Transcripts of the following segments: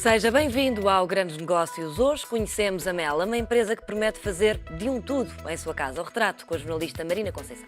Seja bem-vindo ao Grandes Negócios. Hoje conhecemos a Mela, uma empresa que promete fazer de um tudo em sua casa. O retrato com a jornalista Marina Conceição.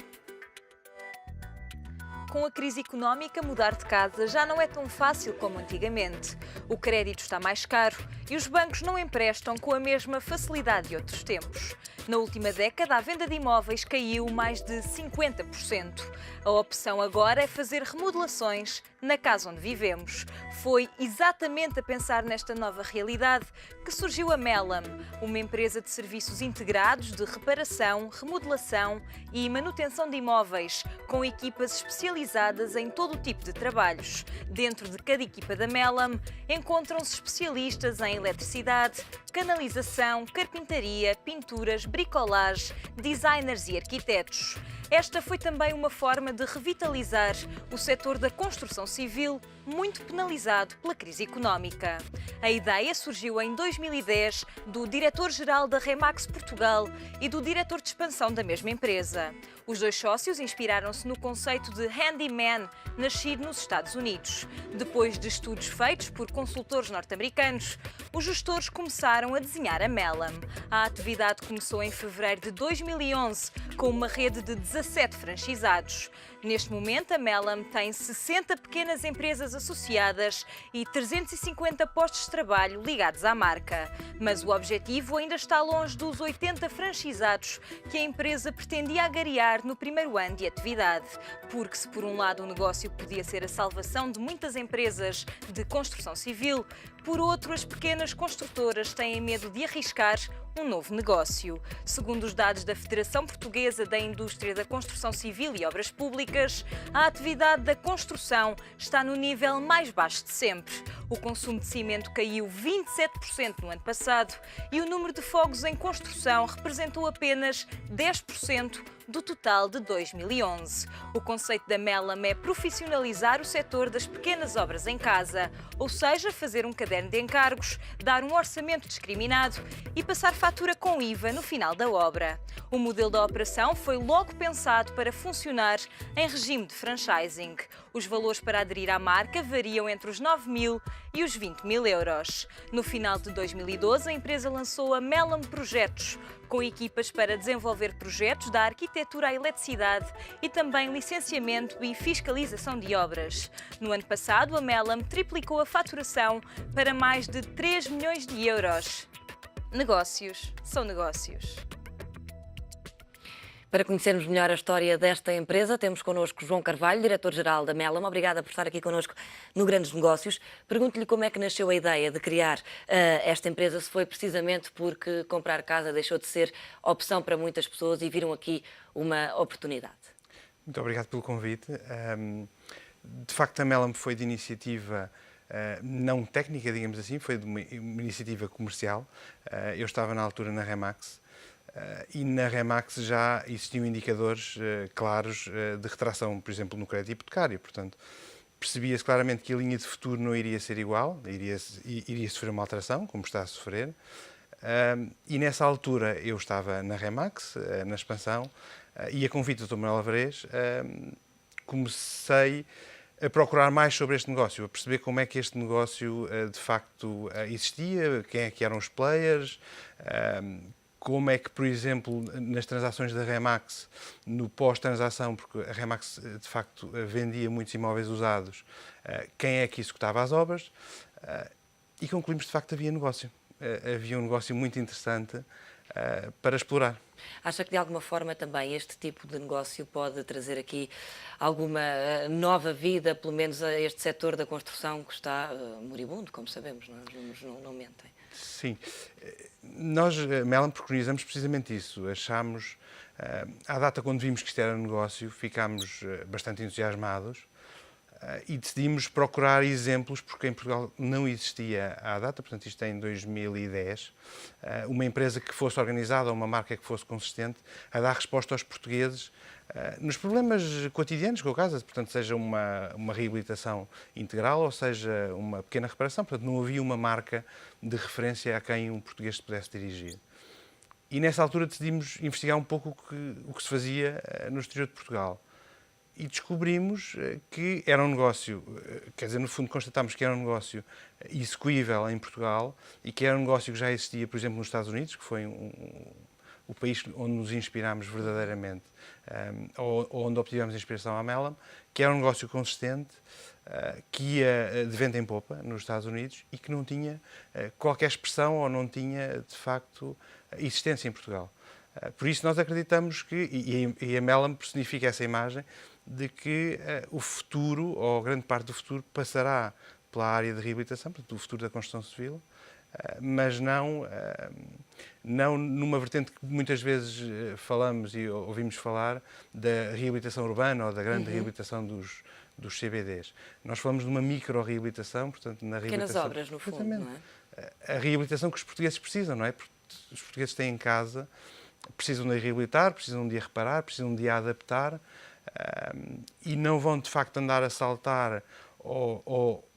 Com a crise económica, mudar de casa já não é tão fácil como antigamente. O crédito está mais caro e os bancos não emprestam com a mesma facilidade de outros tempos. Na última década, a venda de imóveis caiu mais de 50%. A opção agora é fazer remodelações na casa onde vivemos. Foi exatamente a pensar nesta nova realidade que surgiu a Melam, uma empresa de serviços integrados de reparação, remodelação e manutenção de imóveis, com equipas especializadas em todo o tipo de trabalhos. Dentro de cada equipa da Melam encontram-se especialistas em eletricidade, canalização, carpintaria, pinturas, bricolagem, designers e arquitetos. Esta foi também uma forma de revitalizar o setor da construção civil, muito penalizado pela crise económica. A ideia surgiu em 2010 do diretor-geral da Remax Portugal e do diretor de expansão da mesma empresa. Os dois sócios inspiraram-se no conceito de handyman, nascido nos Estados Unidos. Depois de estudos feitos por consultores norte-americanos, os gestores começaram a desenhar a Melam. A atividade começou em fevereiro de 2011, com uma rede de 17 franchisados. Neste momento, a Melam tem 60 pequenas empresas associadas e 350 postos de trabalho ligados à marca. Mas o objetivo ainda está longe dos 80 franchisados que a empresa pretendia agariar no primeiro ano de atividade. Porque se por um lado o negócio podia ser a salvação de muitas empresas de construção civil, por outro as pequenas construtoras têm medo de arriscar um novo negócio. Segundo os dados da Federação Portuguesa da Indústria da Construção Civil e Obras Públicas, a atividade da construção está no nível mais baixo de sempre. O consumo de cimento caiu 27% no ano passado e o número de fogos em construção representou apenas 10% do total de 2011. O conceito da Melam é profissionalizar o setor das pequenas obras em casa, ou seja, fazer um caderno de encargos, dar um orçamento discriminado e passar fatura com IVA no final da obra. O modelo da operação foi logo pensado para funcionar em regime de franchising. Os valores para aderir à marca variam entre os 9.000 e os 20.000 euros. No final de 2012, a empresa lançou a Melam Projetos, com equipas para desenvolver projetos da arquitetura à eletricidade e também licenciamento e fiscalização de obras. No ano passado, a Melam triplicou a faturação para mais de 3 milhões de euros. Negócios são negócios. Para conhecermos melhor a história desta empresa, temos connosco João Carvalho, diretor-geral da Melam. Obrigada por estar aqui connosco no Grandes Negócios. Pergunto-lhe como é que nasceu a ideia de criar esta empresa, se foi precisamente porque comprar casa deixou de ser opção para muitas pessoas e viram aqui uma oportunidade. Muito obrigado pelo convite. De facto, a Melam foi de iniciativa não técnica, digamos assim, foi de uma iniciativa comercial. Eu estava na altura na Remax. E na Remax já existiam indicadores claros de retração, por exemplo, no crédito hipotecário. Portanto, percebia-se claramente que a linha de futuro não iria ser igual, iria sofrer uma alteração, como está a sofrer. E nessa altura eu estava na Remax, na expansão, e a convite do Dr. Manuel Alvarez, comecei a procurar mais sobre este negócio, a perceber como é que este negócio de facto existia, quem é que eram os players, como é que, por exemplo, nas transações da Remax, no pós-transação, porque a Remax, de facto, vendia muitos imóveis usados, quem é que executava as obras, e concluímos, de facto, havia negócio. Havia um negócio muito interessante para explorar. Acha que, de alguma forma, também este tipo de negócio pode trazer aqui alguma nova vida, pelo menos a este setor da construção que está moribundo, como sabemos, não é? Os números não mentem. Sim. Nós, Melam, preconizamos precisamente isso. Achámos, à data quando vimos que isto era negócio, ficámos bastante entusiasmados e decidimos procurar exemplos, porque em Portugal não existia à data, portanto isto é em 2010, uma empresa que fosse organizada, uma marca que fosse consistente, a dar resposta aos portugueses nos problemas cotidianos com a casa, portanto seja uma reabilitação integral ou seja uma pequena reparação, portanto não havia uma marca de referência a quem um português se pudesse dirigir. E nessa altura decidimos investigar um pouco o que se fazia no exterior de Portugal. e descobrimos que era um negócio, quer dizer, no fundo constatámos que era um negócio execuível em Portugal e que era um negócio que já existia, por exemplo, nos Estados Unidos, que foi o país onde nos inspirámos verdadeiramente, ou onde obtivemos inspiração à Mellam, que era um negócio consistente, que ia de vento em popa nos Estados Unidos e que não tinha qualquer expressão ou não tinha, de facto, existência em Portugal. Por isso nós acreditamos que, e a Mellam personifica essa imagem, de que o futuro, ou grande parte do futuro, passará pela área de reabilitação, portanto, o futuro da construção civil, mas não numa vertente que muitas vezes falamos e ouvimos falar da reabilitação urbana ou da grande reabilitação dos CBDs. Nós falamos de uma micro-reabilitação, portanto, na Pequenas reabilitação... obras, no fundo, não é? A reabilitação que os portugueses precisam, não é? Porque os portugueses têm em casa, precisam de a reabilitar, precisam de a reparar, precisam de a adaptar, e não vão, de facto, andar a saltar ou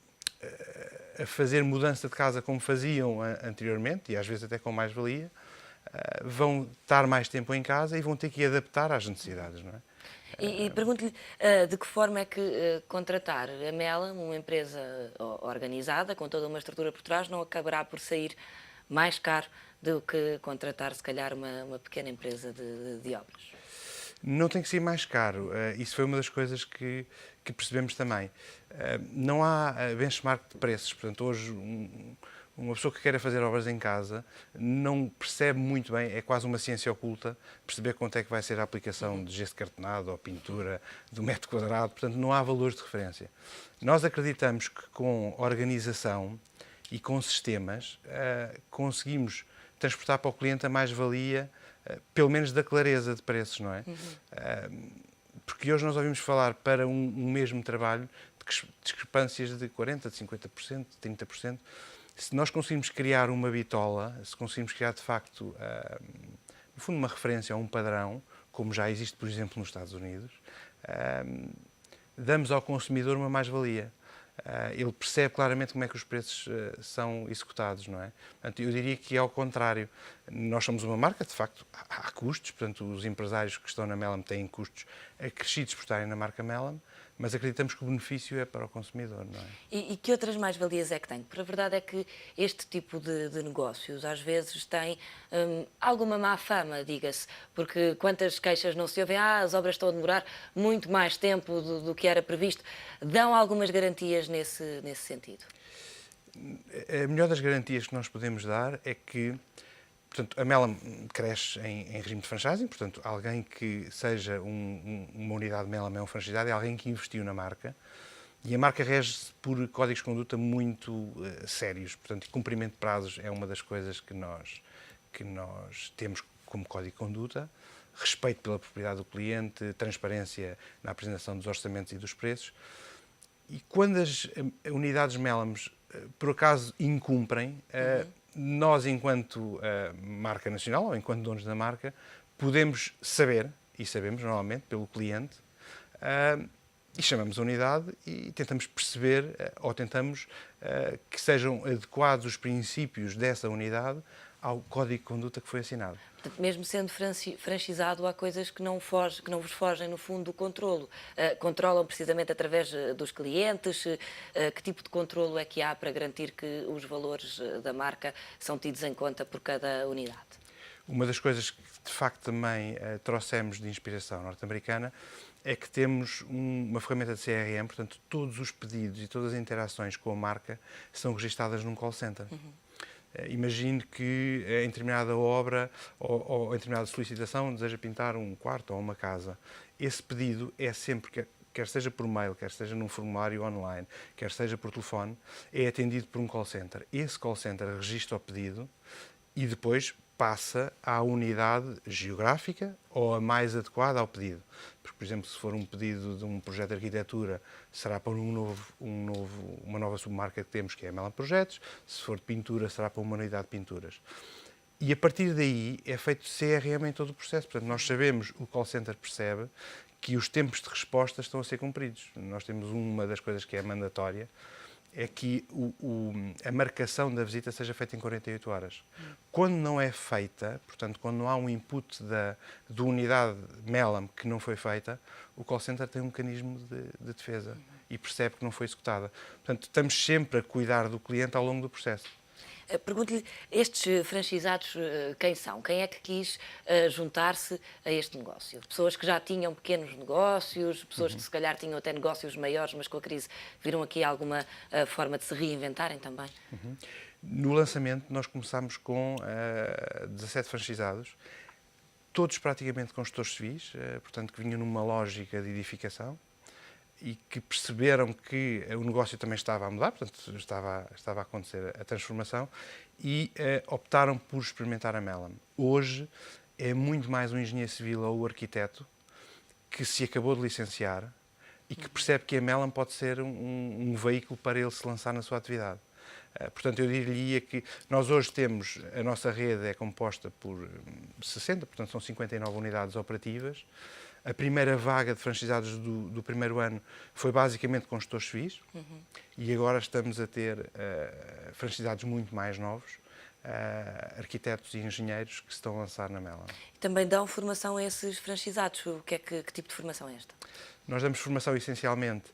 a fazer mudança de casa como faziam anteriormente, e às vezes até com mais-valia. Vão estar mais tempo em casa e vão ter que adaptar às necessidades, não é? E pergunto-lhe de que forma é que contratar a Mellam, uma empresa organizada, com toda uma estrutura por trás, não acabará por sair mais caro do que contratar, se calhar, uma pequena empresa de obras? Não tem que ser mais caro. Isso foi uma das coisas que percebemos também. Não há benchmark de preços. Portanto, hoje, uma pessoa que queira fazer obras em casa não percebe muito bem, é quase uma ciência oculta, perceber quanto é que vai ser a aplicação de gesso cartonado ou pintura do metro quadrado. Portanto, não há valores de referência. Nós acreditamos que com organização e com sistemas conseguimos transportar para o cliente a mais-valia, pelo menos da clareza de preços, não é? Porque hoje nós ouvimos falar para um mesmo trabalho de discrepâncias de 40%, de 50%, de 30%. Se nós conseguimos criar uma bitola, se conseguimos criar de facto, no fundo, uma referência a um padrão, como já existe, por exemplo, nos Estados Unidos, damos ao consumidor uma mais-valia. Ele percebe claramente como é que os preços são executados, não é? Portanto, eu diria que é ao contrário. Nós somos uma marca, de facto, há custos, portanto, os empresários que estão na Mellam têm custos acrescidos por estarem na marca Mellam, mas acreditamos que o benefício é para o consumidor, não é? E que outras mais-valias é que tem? Porque a verdade é que este tipo de negócios às vezes tem alguma má fama, diga-se, porque quantas queixas não se ouvem, as obras estão a demorar muito mais tempo do que era previsto. Dão algumas garantias nesse sentido? A melhor das garantias que nós podemos dar é que, portanto, a Mellam cresce em regime de franchising, portanto, alguém que seja uma unidade Mellam é um franchiseado, é alguém que investiu na marca, e a marca rege-se por códigos de conduta muito sérios, portanto, cumprimento de prazos é uma das coisas que nós temos como código de conduta, respeito pela propriedade do cliente, transparência na apresentação dos orçamentos e dos preços, e quando as unidades Mellam por acaso incumprem, nós, enquanto marca nacional, ou enquanto donos da marca, podemos saber, e sabemos normalmente pelo cliente, e chamamos a unidade e tentamos perceber, ou tentamos que sejam adequados os princípios dessa unidade ao código de conduta que foi assinado. Portanto, mesmo sendo franchisado, há coisas que não vos fogem, no fundo, do controlo. Controlam precisamente através dos clientes? Que tipo de controlo é que há para garantir que os valores da marca são tidos em conta por cada unidade? Uma das coisas que, de facto, também trouxemos de inspiração norte-americana é que temos uma ferramenta de CRM, portanto, todos os pedidos e todas as interações com a marca são registadas num call center. Imagine que em determinada obra ou em determinada solicitação deseja pintar um quarto ou uma casa. Esse pedido é sempre, quer seja por mail, quer seja num formulário online, quer seja por telefone, é atendido por um call center. Esse call center registra o pedido e depois passa à unidade geográfica ou a mais adequada ao pedido. Porque, por exemplo, se for um pedido de um projeto de arquitetura, será para uma nova submarca que temos, que é a Mellam Projetos. Se for de pintura, será para uma unidade de pinturas. E a partir daí é feito CRM em todo o processo. Portanto, nós sabemos, o call center percebe que os tempos de resposta estão a ser cumpridos. Nós temos uma das coisas que é mandatória, é que a marcação da visita seja feita em 48 horas. Quando não é feita, portanto, quando não há um input da unidade Melam que não foi feita, o call center tem um mecanismo de defesa e percebe que não foi executada. Portanto, estamos sempre a cuidar do cliente ao longo do processo. Pergunto-lhe, estes franchisados, quem são? Quem é que quis juntar-se a este negócio? Pessoas que já tinham pequenos negócios, pessoas que se calhar tinham até negócios maiores, mas com a crise viram aqui alguma forma de se reinventarem também? No lançamento, nós começámos com 17 franchisados, todos praticamente construtores civis, portanto, que vinham numa lógica de edificação e que perceberam que o negócio também estava a mudar, portanto, estava a acontecer a transformação e optaram por experimentar a Melam. Hoje é muito mais um engenheiro civil ou o arquiteto que se acabou de licenciar e que percebe que a Melam pode ser um veículo para ele se lançar na sua atividade. Portanto, eu diria que nós hoje temos, a nossa rede é composta por 60, portanto são 59 unidades operativas. A primeira vaga de franchisados do primeiro ano foi basicamente construtores civis e agora estamos a ter franchisados muito mais novos, arquitetos e engenheiros que se estão a lançar na Melam. Também dão formação a esses franchisados? Que tipo de formação é esta? Nós damos formação essencialmente.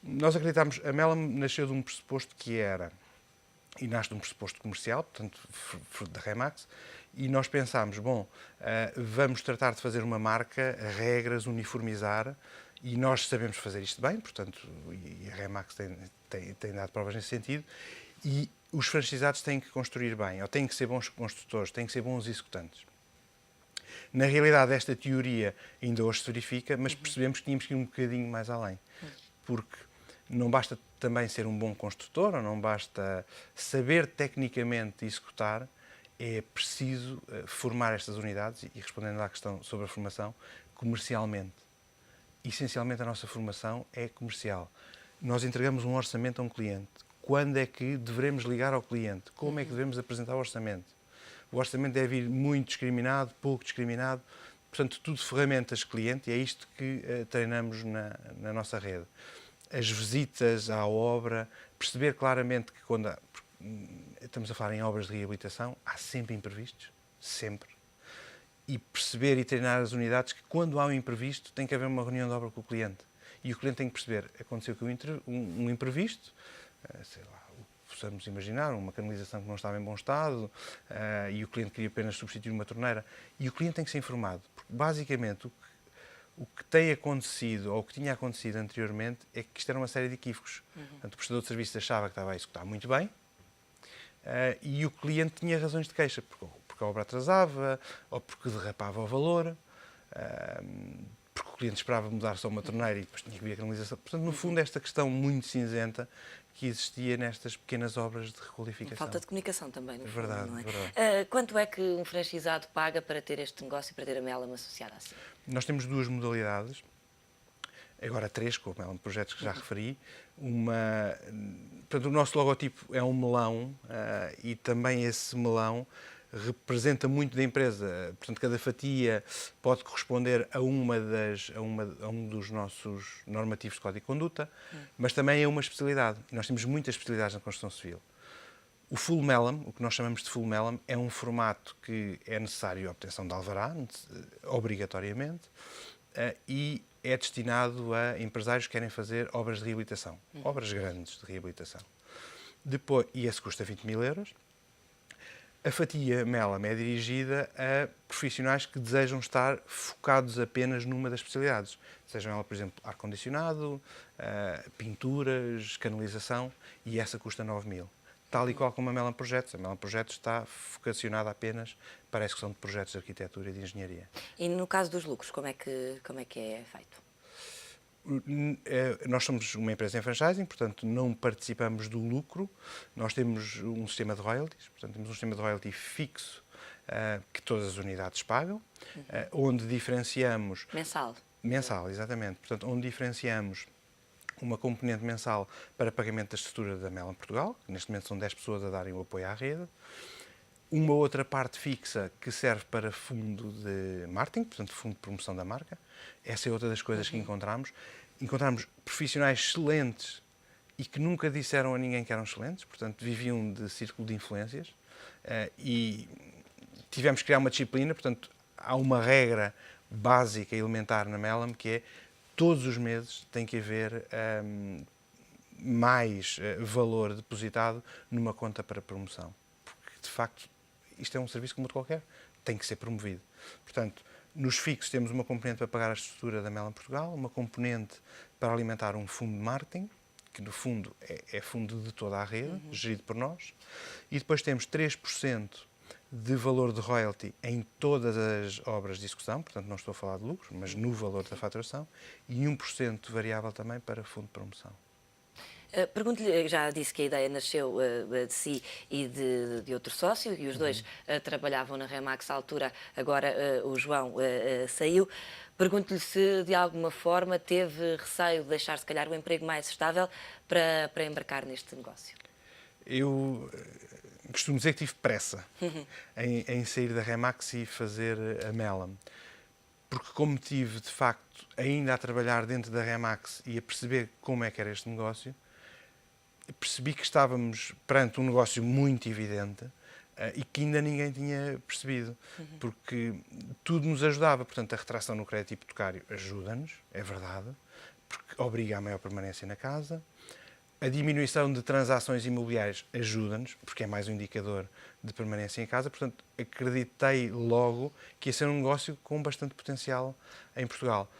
Nós acreditamos, a Melam nasceu de um pressuposto que era, e nasce de um pressuposto comercial, portanto, fruto da Remax, e nós pensámos, bom, vamos tratar de fazer uma marca, regras, uniformizar, e nós sabemos fazer isto bem, portanto, e a Remax tem dado provas nesse sentido, e os franchisados têm que construir bem, ou têm que ser bons construtores, têm que ser bons executantes. Na realidade, esta teoria ainda hoje se verifica, mas percebemos que tínhamos que ir um bocadinho mais além, porque não basta também ser um bom construtor, ou não basta saber tecnicamente executar, é preciso formar estas unidades, e respondendo à questão sobre a formação, comercialmente. Essencialmente a nossa formação é comercial. Nós entregamos um orçamento a um cliente. Quando é que devemos ligar ao cliente? Como é que devemos apresentar o orçamento? O orçamento deve ir muito discriminado, pouco discriminado, portanto, tudo ferramentas cliente, e é isto que treinamos na nossa rede. As visitas à obra, perceber claramente que quando estamos a falar em obras de reabilitação, há sempre imprevistos, sempre. E perceber e treinar as unidades que quando há um imprevisto tem que haver uma reunião de obra com o cliente. E o cliente tem que perceber, aconteceu aqui um imprevisto, sei lá, possamos imaginar, uma canalização que não estava em bom estado e o cliente queria apenas substituir uma torneira. E o cliente tem que ser informado, porque basicamente o que tem acontecido, ou o que tinha acontecido anteriormente, é que isto era uma série de equívocos. Portanto, o prestador de serviços achava que estava a executar muito bem e o cliente tinha razões de queixa, porque a obra atrasava, ou porque derrapava o valor, porque o cliente esperava mudar só uma torneira e depois tinha que vir a canalização. Portanto, no fundo, esta questão muito cinzenta que existia nestas pequenas obras de requalificação. Falta de comunicação também, no fundo, Verdade, não é? verdade. Quanto é que um franchisador paga para ter este negócio e para ter a Melam associada assim? Nós temos duas modalidades, agora três, com o Melam Projetos que já referi. Portanto, o nosso logotipo é um melão e também esse melão representa muito da empresa. Portanto, cada fatia pode corresponder a um dos nossos normativos de código de conduta, mas também é uma especialidade. Nós temos muitas especialidades na construção civil. O Full Melam, o que nós chamamos de Full Melam, é um formato que é necessário a obtenção de alvará, obrigatoriamente, e é destinado a empresários que querem fazer obras de reabilitação, obras grandes de reabilitação. Depois, e esse custa 20 mil euros. A fatia Melam é dirigida a profissionais que desejam estar focados apenas numa das especialidades. Sejam ela, por exemplo, ar-condicionado, pinturas, canalização, e essa custa 9 mil. Tal e qual como a Melam Projetos. A Melam Projetos está focacionada apenas para a execução de projetos de arquitetura e de engenharia. E no caso dos lucros, como é que é feito? Nós somos uma empresa em franchising, portanto não participamos do lucro. Nós temos um sistema de royalties, portanto temos um sistema de royalty fixo que todas as unidades pagam, onde diferenciamos... Mensal? Mensal, exatamente. Portanto, onde diferenciamos uma componente mensal para pagamento da estrutura da Melam Portugal, que neste momento são 10 pessoas a darem o apoio à rede, uma outra parte fixa que serve para fundo de marketing, portanto, fundo de promoção da marca. Essa é outra das coisas que encontramos. Encontramos profissionais excelentes e que nunca disseram a ninguém que eram excelentes, portanto viviam de círculo de influências, e tivemos que criar uma disciplina, portanto há uma regra básica e elementar na Mellam que é todos os meses tem que haver mais valor depositado numa conta para promoção, porque de facto isto é um serviço como outro qualquer, tem que ser promovido. Portanto, nos fixos temos uma componente para pagar a estrutura da Mellam Portugal, uma componente para alimentar um fundo de marketing, que no fundo é fundo de toda a rede, gerido por nós, e depois temos 3% de valor de royalty em todas as obras de execução, portanto não estou a falar de lucros, mas no valor da faturação, e 1% variável também para fundo de promoção. Pergunto-lhe, já disse que a ideia nasceu de si e de outro sócio, e os dois trabalhavam na Remax à altura, agora o João saiu. Pergunto-lhe se de alguma forma teve receio de deixar se calhar o emprego mais estável para embarcar neste negócio. Eu costumo dizer que tive pressa em sair da Remax e fazer a Mellam, porque como tive de facto ainda a trabalhar dentro da Remax e a perceber como é que era este negócio, percebi que estávamos perante um negócio muito evidente e que ainda ninguém tinha percebido, porque tudo nos ajudava. Portanto, a retração no crédito hipotecário ajuda-nos, é verdade, porque obriga a maior permanência na casa. A diminuição de transações imobiliárias ajuda-nos, porque é mais um indicador de permanência em casa. Portanto, acreditei logo que ia ser um negócio com bastante potencial em Portugal.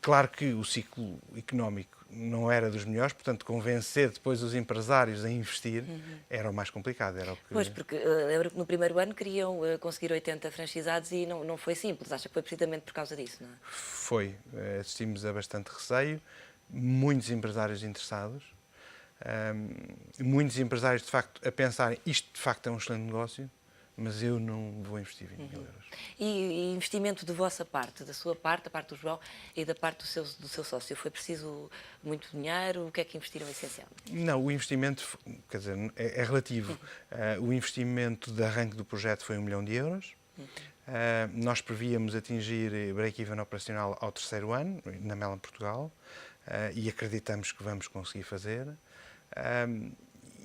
Claro que o ciclo económico não era dos melhores, portanto, convencer depois os empresários a investir era o mais complicado. Era o que... Pois, porque lembro que no primeiro ano queriam conseguir 80 franchisados e não foi simples. Acha que foi precisamente por causa disso, não é? Foi. Assistimos a bastante receio, muitos empresários interessados, muitos empresários, de facto, a pensarem isto, de facto, é um excelente negócio, mas eu não vou investir 20 mil euros. E investimento de vossa parte, da sua parte, da parte do João e da parte do seu sócio, foi preciso muito dinheiro? O que é que investiram essencialmente? Não, o investimento, quer dizer, é relativo. O investimento de arranque do projeto foi 1 milhão de euros. Nós prevíamos atingir break-even operacional ao 3º ano, na Mellam Portugal, e acreditamos que vamos conseguir fazer.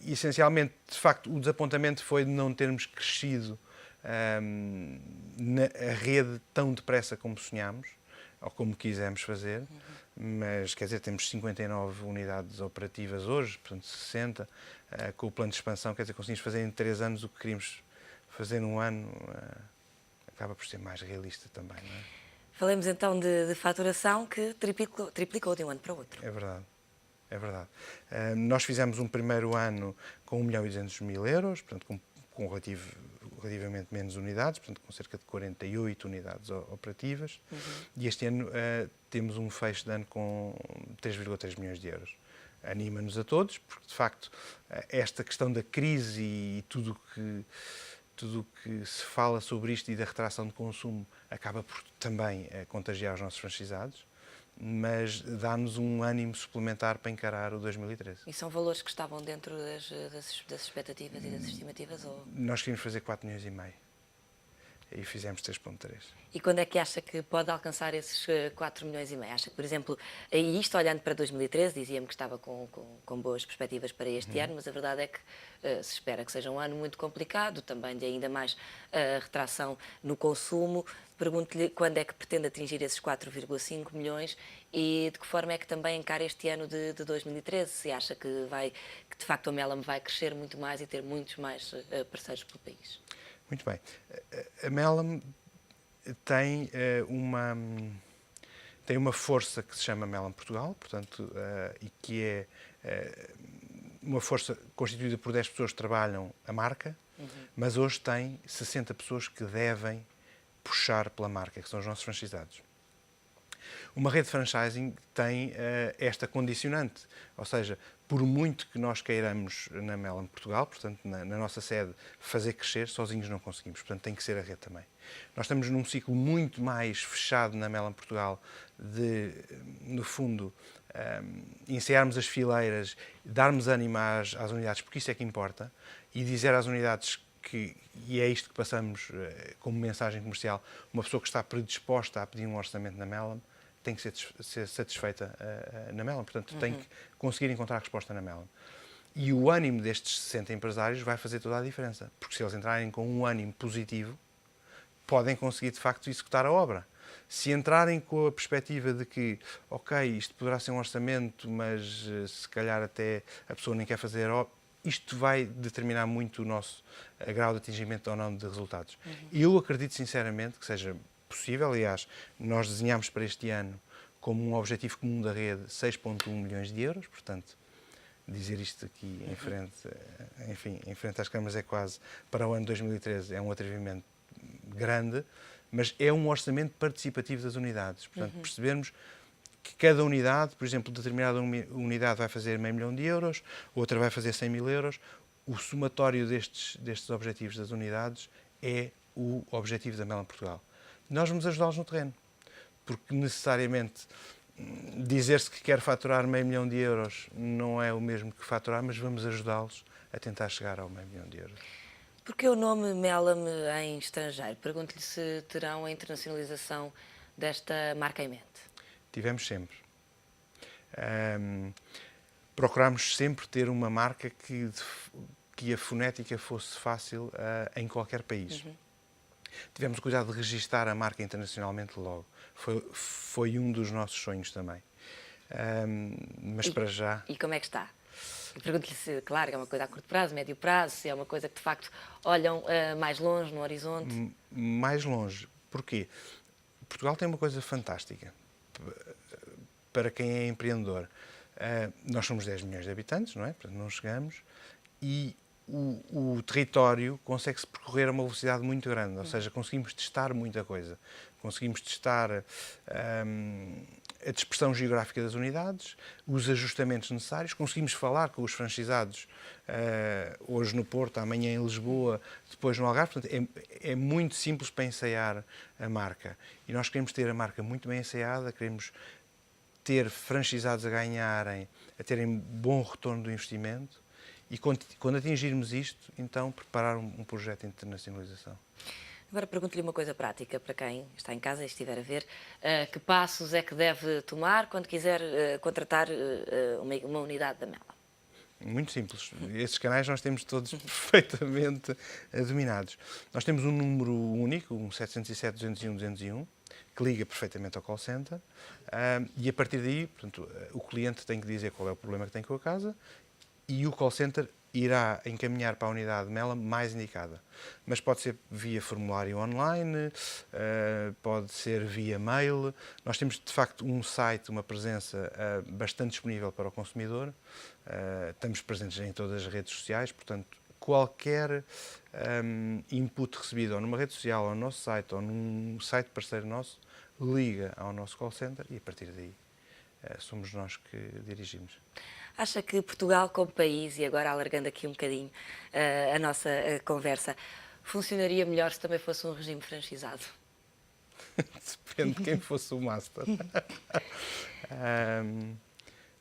Essencialmente, de facto, o desapontamento foi de não termos crescido a rede tão depressa como sonhámos, ou como quisemos fazer, mas, quer dizer, temos 59 unidades operativas hoje, portanto 60, com o plano de expansão, quer dizer, conseguimos fazer em 3 anos o que queríamos fazer num ano, acaba por ser mais realista também, não é? Falemos então de faturação que triplicou de um ano para o outro. É verdade. É verdade. Nós fizemos um primeiro ano com 1 milhão e 200 mil euros, portanto, com relativamente menos unidades, portanto, com cerca de 48 unidades operativas. E este ano temos um fecho de ano com 3,3 milhões de euros. Anima-nos a todos, porque, de facto, esta questão da crise e tudo que se fala sobre isto e da retração de consumo acaba por também contagiar os nossos franchisados, mas dá-nos um ânimo suplementar para encarar o 2013. E são valores que estavam dentro das expectativas e das estimativas? Ou... Nós queríamos fazer 4,5 milhões e fizemos 3,3. E quando é que acha que pode alcançar esses 4,5 milhões? Acha que, por exemplo, e isto olhando para 2013, dizia-me que estava com boas perspectivas para este ano, mas a verdade é que se espera que seja um ano muito complicado, também de ainda mais retração no consumo. Pergunto-lhe quando é que pretende atingir esses 4,5 milhões e de que forma é que também encara este ano de 2013, se acha que de facto a Mellam vai crescer muito mais e ter muitos mais parceiros pelo país. Muito bem. A Mellam tem uma força que se chama Mellam Portugal, portanto, e que é uma força constituída por 10 pessoas que trabalham a marca, mas hoje tem 60 pessoas que devem puxar pela marca, que são os nossos franchisados. Uma rede de franchising tem esta condicionante, ou seja, por muito que nós queiramos na Mellam Portugal, portanto, na nossa sede, fazer crescer, sozinhos não conseguimos, portanto, tem que ser a rede também. Nós estamos num ciclo muito mais fechado na Mellam Portugal de, no fundo, ensaiarmos as fileiras, darmos ânimo às unidades, porque isso é que importa, e dizer às unidades e é isto que passamos como mensagem comercial, uma pessoa que está predisposta a pedir um orçamento na Mellam tem que ser satisfeita na Melon. Portanto, tem que conseguir encontrar a resposta na Melon. E o ânimo destes 60 empresários vai fazer toda a diferença. Porque se eles entrarem com um ânimo positivo, podem conseguir, de facto, executar a obra. Se entrarem com a perspectiva de que, ok, isto poderá ser um orçamento, mas se calhar até a pessoa nem quer fazer a obra, isto vai determinar muito o nosso grau de atingimento ou não de resultados. Eu acredito sinceramente que seja possível. Aliás, nós desenhámos para este ano como um objetivo comum da rede 6,1 milhões de euros, portanto, dizer isto aqui em frente, enfim, em frente às câmaras é quase, para o ano 2013, é um atrevimento grande, mas é um orçamento participativo das unidades. Portanto, percebermos que cada unidade, por exemplo, determinada unidade vai fazer meio milhão de euros, outra vai fazer 100 mil euros. O somatório destes objetivos das unidades é o objetivo da Melon Portugal. Nós vamos ajudá-los no terreno, porque necessariamente dizer-se que quer faturar meio milhão de euros não é o mesmo que faturar, mas vamos ajudá-los a tentar chegar ao meio milhão de euros. Porque o nome Melon em estrangeiro? Pergunto-lhe se terão a internacionalização desta marca em mente. Tivemos sempre. Procurámos sempre ter uma marca que a fonética fosse fácil em qualquer país. Tivemos o cuidado de registar a marca internacionalmente logo. Foi um dos nossos sonhos também. Mas para já... E como é que está? Pergunto-lhe se, claro, é uma coisa a curto prazo, médio prazo, se é uma coisa que de facto olham mais longe, no horizonte. Mais longe. Porquê? Portugal tem uma coisa fantástica para quem é empreendedor. Nós somos 10 milhões de habitantes, não é? Portanto, não chegamos. E o território consegue-se percorrer a uma velocidade muito grande, ou seja, conseguimos testar muita coisa. Conseguimos testar a dispersão geográfica das unidades, os ajustamentos necessários, conseguimos falar com os franchisados hoje no Porto, amanhã em Lisboa, depois no Algarve. Portanto, é muito simples para ensaiar a marca. E nós queremos ter a marca muito bem ensaiada, queremos ter franchisados a ganharem, a terem bom retorno do investimento. E quando atingirmos isto, então preparar um projeto de internacionalização. Agora pergunto-lhe uma coisa prática para quem está em casa e estiver a ver. Que passos é que deve tomar quando quiser contratar uma unidade da Melon? Muito simples. Esses canais nós temos todos perfeitamente dominados. Nós temos um número único, um 707-201-201, que liga perfeitamente ao call center. E a partir daí, portanto, o cliente tem que dizer qual é o problema que tem com a casa e o call center irá encaminhar para a unidade Melon mais indicada. Mas pode ser via formulário online, pode ser via mail. Nós temos, de facto, um site, uma presença bastante disponível para o consumidor. Estamos presentes em todas as redes sociais, portanto, qualquer input recebido ou numa rede social, ou no nosso site, ou num site parceiro nosso, liga ao nosso call center e, a partir daí, somos nós que dirigimos. Acha que Portugal, como país, e agora alargando aqui um bocadinho a nossa conversa, funcionaria melhor se também fosse um regime franchisado? Depende de quem fosse o master.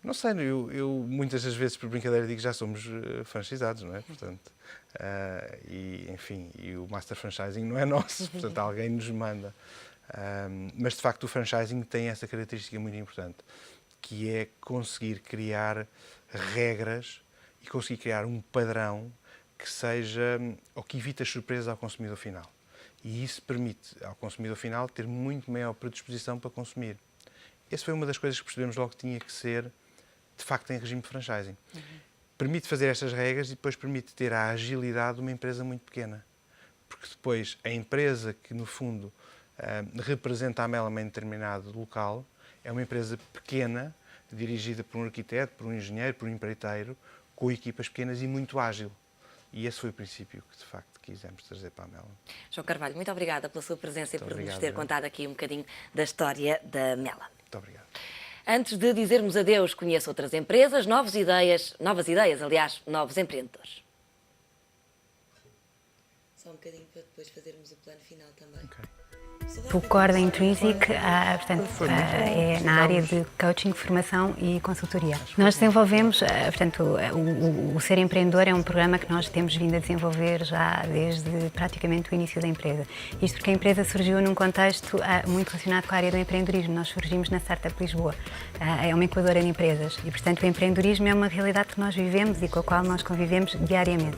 Não sei, eu muitas das vezes, por brincadeira, digo que já somos franchisados, não é? Portanto, e, enfim, e o master franchising não é nosso, portanto, alguém nos manda. Mas, de facto, o franchising tem essa característica muito importante, que é conseguir criar regras e conseguir criar um padrão que seja, ou que evite as surpresas ao consumidor final. E isso permite ao consumidor final ter muito maior predisposição para consumir. Essa foi uma das coisas que percebemos logo que tinha que ser, de facto, em regime de franchising. Permite fazer estas regras e depois permite ter a agilidade de uma empresa muito pequena. Porque depois a empresa que, no fundo, representa a Melon em determinado local é uma empresa pequena, dirigida por um arquiteto, por um engenheiro, por um empreiteiro, com equipas pequenas e muito ágil. E esse foi o princípio que, de facto, quisemos trazer para a Melon. João Carvalho, muito obrigada pela sua presença e por Obrigado, nos ter contado aqui um bocadinho da história da Melon. Muito obrigado. Antes de dizermos adeus, conheça outras empresas, novas ideias, aliás, novos empreendedores. só um bocadinho para depois fazermos o plano final também. O core da Intrinsic portanto, é na área de coaching, formação e consultoria. Nós desenvolvemos, portanto, o Ser Empreendedor é um programa que nós temos vindo a desenvolver já desde praticamente o início da empresa. Isto porque a empresa surgiu num contexto muito relacionado com a área do empreendedorismo. Nós surgimos na Startup Lisboa, é uma incubadora de empresas e, portanto, o empreendedorismo é uma realidade que nós vivemos e com a qual nós convivemos diariamente.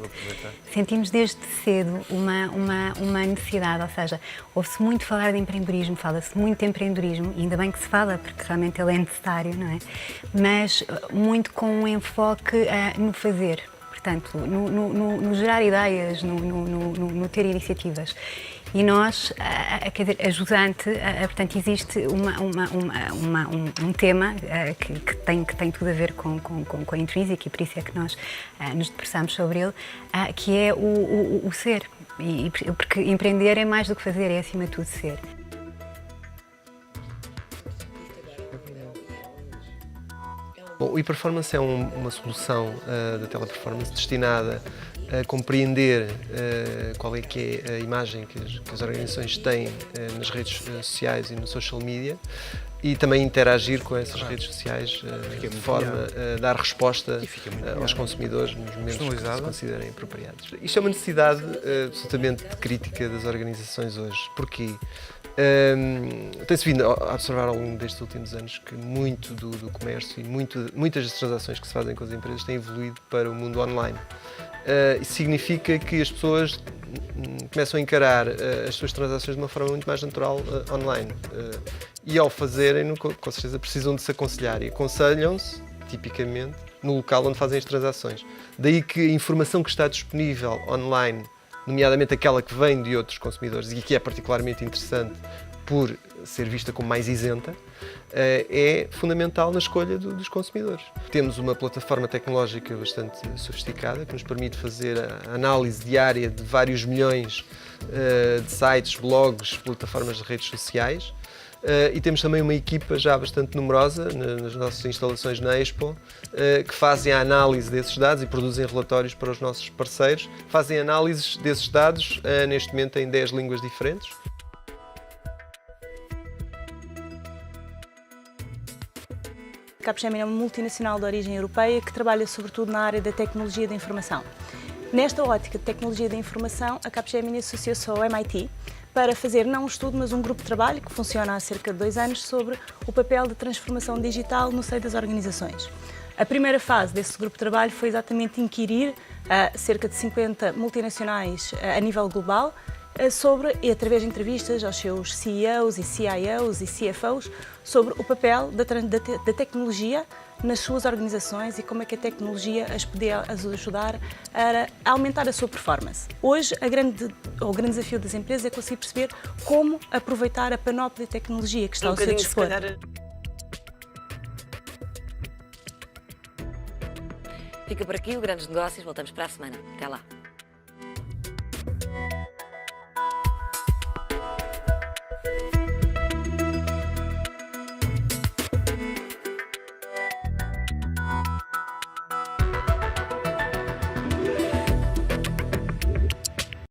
Sentimos desde cedo uma necessidade, ou seja, ouve-se muito falar de empreendedorismo, fala-se muito de empreendedorismo, e ainda bem que se fala, porque realmente ele é necessário, não é? Mas muito com um enfoque no fazer, portanto, no gerar ideias, no ter iniciativas. E nós, quer dizer, ajudante, portanto, existe um tema que tem tudo a ver com a Intrinsic, e por isso é que nós nos debruçamos sobre ele, que é o ser. Porque empreender é mais do que fazer, é acima de tudo ser. Bom, o e-performance é uma solução da teleperformance destinada a compreender qual é que é a imagem que as organizações têm nas redes sociais e no social media e também interagir com essas redes sociais de forma a dar resposta aos consumidores nos momentos que se considerem apropriados. Isto é uma necessidade absolutamente crítica das organizações hoje. Porquê? Tem-se vindo a observar ao longo destes últimos anos que muito do comércio e muitas das transações que se fazem com as empresas têm evoluído para o mundo online. Isso significa que as pessoas começam a encarar as suas transações de uma forma muito mais natural online. E ao fazerem, com certeza precisam de se aconselhar e aconselham-se, tipicamente, no local onde fazem as transações. Daí que a informação que está disponível online, nomeadamente aquela que vem de outros consumidores e que é particularmente interessante por ser vista como mais isenta, é fundamental na escolha dos consumidores. Temos uma plataforma tecnológica bastante sofisticada que nos permite fazer a análise diária de vários milhões de sites, blogs, plataformas de redes sociais. E temos também uma equipa já bastante numerosa nas nossas instalações na Expo, que fazem a análise desses dados e produzem relatórios para os nossos parceiros. Fazem análises desses dados, neste momento em 10 línguas diferentes. A Capgemini é uma multinacional de origem europeia que trabalha sobretudo na área da tecnologia da informação. Nesta ótica de tecnologia da informação, a Capgemini associou-se ao MIT para fazer não um estudo, mas um grupo de trabalho que funciona há cerca de 2 anos sobre o papel de transformação digital no seio das organizações. A primeira fase desse grupo de trabalho foi exatamente inquirir cerca de 50 multinacionais a nível global sobre, e através de entrevistas aos seus CEOs e CIOs e CFOs, sobre o papel da tecnologia nas suas organizações e como é que a tecnologia as podia ajudar a aumentar a sua performance. Hoje, o grande desafio das empresas é conseguir perceber como aproveitar a panóplia de tecnologia que está ao seu dispor. Fica por aqui o Grandes Negócios, voltamos para a semana. Até lá.